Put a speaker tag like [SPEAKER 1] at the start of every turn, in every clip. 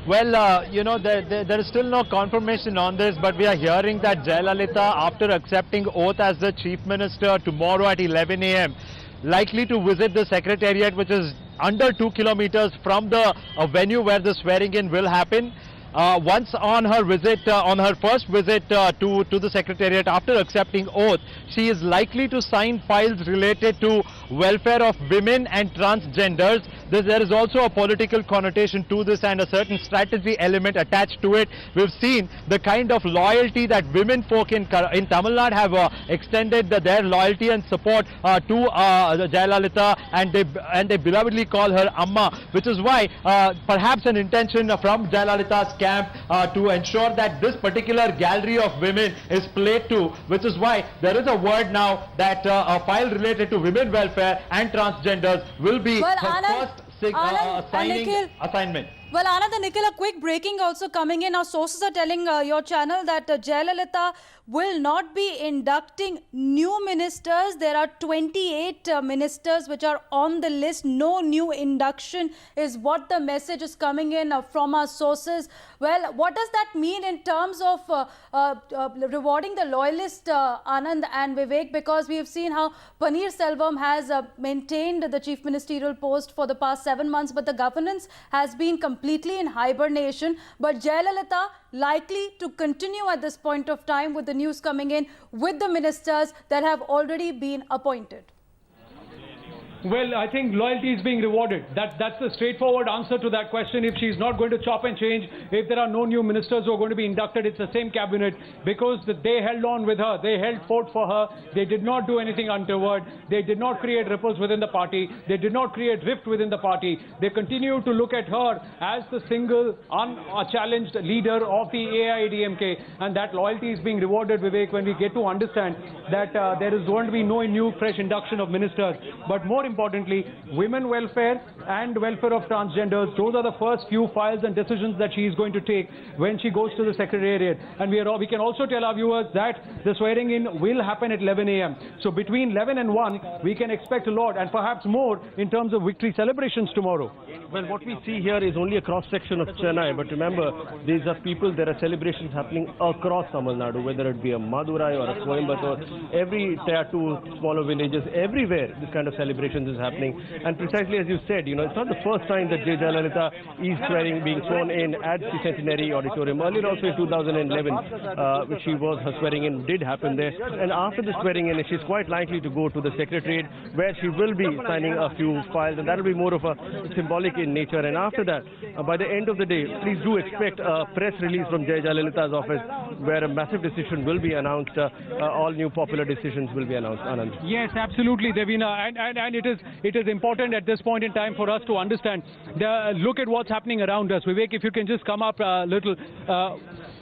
[SPEAKER 1] Well, there is still no confirmation on this, but we are hearing that Jayalalithaa, after accepting oath as the Chief Minister tomorrow at 11 a.m., likely to visit the secretariat, which is under 2 kilometers from the venue where the swearing-in will happen. Once on her visit, on her first visit to the secretariat after accepting oath, she is likely to sign files related to welfare of women and transgenders. There is also a political connotation to this and a certain strategy element attached to it. We've seen the kind of loyalty that women folk in Tamil Nadu have extended their loyalty and support to Jayalalithaa, and they belovedly call her Amma, which is why perhaps an intention from Jayalalitha's camp to ensure that this particular gallery of women is played to, which is why there is a word now that a file related to women welfare and transgenders will be her first assignment.
[SPEAKER 2] Well, Anand and Nikhil, a quick breaking also coming in. Our sources are telling your channel that Jayalalithaa will not be inducting new ministers. There are 28 ministers which are on the list. No new induction is what the message is coming in from our sources. Well, what does that mean in terms of rewarding the loyalists, Anand and Vivek? Because we have seen how Paneer Selvam has maintained the chief ministerial post for the past 7 months, but the governance has been completely in hibernation. But Jayalalithaa likely to continue at this point of time with the news coming in with the ministers that have already been appointed.
[SPEAKER 3] Well, I think loyalty is being rewarded. That's the straightforward answer to that question. If she's not going to chop and change, if there are no new ministers who are going to be inducted, it's the same cabinet, because they held on with her. They held fort for her. They did not do anything untoward. They did not create ripples within the party. They did not create rift within the party. They continue to look at her as the single, unchallenged leader of the AIADMK, and that loyalty is being rewarded, Vivek, when we get to understand that there is going to be no new fresh induction of ministers. But more importantly, women welfare and welfare of transgenders, those are the first few files and decisions that she is going to take when she goes to the secretariat. And we can also tell our viewers that the swearing in will happen at 11 a.m. So between 11 and 1, we can expect a lot and perhaps more in terms of victory celebrations tomorrow.
[SPEAKER 4] Well, what we see here is only a cross-section of Chennai, but remember, these are people, there are celebrations happening across Tamil Nadu, whether it be a Madurai or a Coimbatore, every tier 2 smaller villages, everywhere this kind of celebrations is happening. And precisely as you said, it's not the first time that Jayalalithaa is being sworn in at the Centenary Auditorium. Earlier also in 2011, which her swearing in did happen there. And after the swearing in, she's quite likely to go to the Secretariat, where she will be signing a few files, and that will be more of a symbolic in nature. And after that, by the end of the day, please do expect a press release from Jayalalitha's office, where a massive decision will be announced. All new popular decisions will be announced. Anand.
[SPEAKER 3] Yes, absolutely, Devina, and it is important at this point in time for us to understand. Look at what's happening around us. Vivek, if you can just come up a little.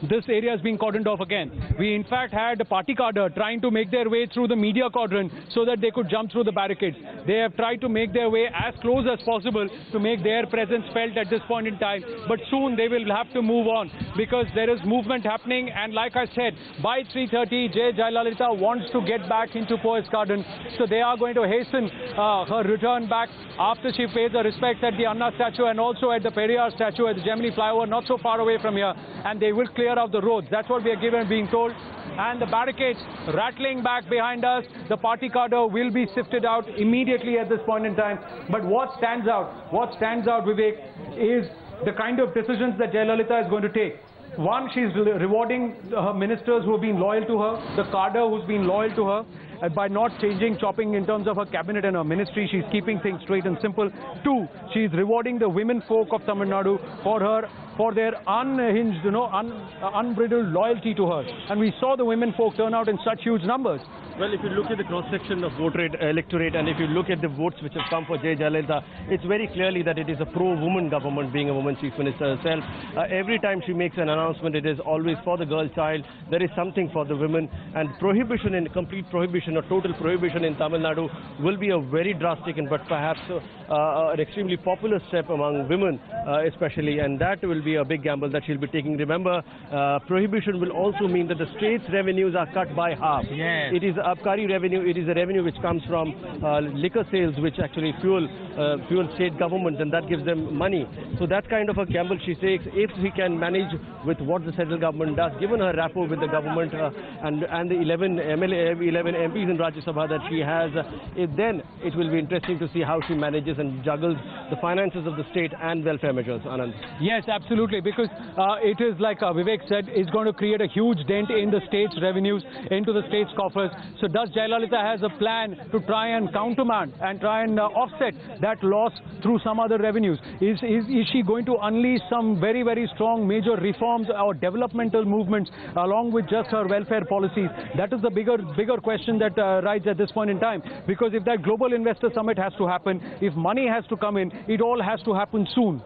[SPEAKER 3] This area is being cordoned off again. We in fact had a party cadre trying to make their way through the media cordon so that they could jump through the barricades. They have tried to make their way as close as possible to make their presence felt at this point in time. But soon they will have to move on, because there is movement happening. And like I said, by 3:30, Jayalalithaa wants to get back into Poets Garden. So they are going to hasten her return back after she pays her respects at the Anna statue and also at the Periyar statue at the Gemini flyover, not so far away from here. And they will clear out the roads. That's what we are being told. And the barricades rattling back behind us. The party cadre will be sifted out immediately at this point in time. But what stands out, Vivek, is the kind of decisions that Jayalalithaa is going to take. One, she's rewarding her ministers who have been loyal to her, the cadre who's been loyal to her. By not chopping in terms of her cabinet and her ministry, she's keeping things straight and simple. Two, she's rewarding the women folk of Tamil Nadu for their unhinged, unbridled loyalty to her. And we saw the women folk turn out in such huge numbers.
[SPEAKER 4] Well, if you look at the cross-section of electorate, and if you look at the votes which have come for Jayalalithaa, it's very clearly that it is a pro-woman government, being a woman chief minister herself. Every time she makes an announcement, it is always for the girl child. There is something for the women, and complete prohibition or total prohibition in Tamil Nadu will be a very drastic and but perhaps an extremely popular step among women, especially, and that will be a big gamble that she'll be taking. Remember, prohibition will also mean that the state's revenues are cut by half.
[SPEAKER 5] Yes.
[SPEAKER 4] It is abkari revenue. It is a revenue which comes from liquor sales, which actually fuel state governments, and that gives them money. So that kind of a gamble she takes. If we can manage with what the central government does, given her rapport with the government and the 11 MPs in Rajya Sabha that she has, then it will be interesting to see how she manages and juggles the finances of the state and welfare measures. Anand.
[SPEAKER 3] Yes, absolutely, because it is like Vivek said, it's going to create a huge dent in the state's revenues, into the state's coffers. So does Jayalalithaa has a plan to try and countermand and try and offset that loss through some other revenues? Is she going to unleash some very, very strong major reforms or developmental movements along with just her welfare policies? That is the bigger question that rides at this point in time. Because if that global investor summit has to happen, if money has to come in, it all has to happen soon.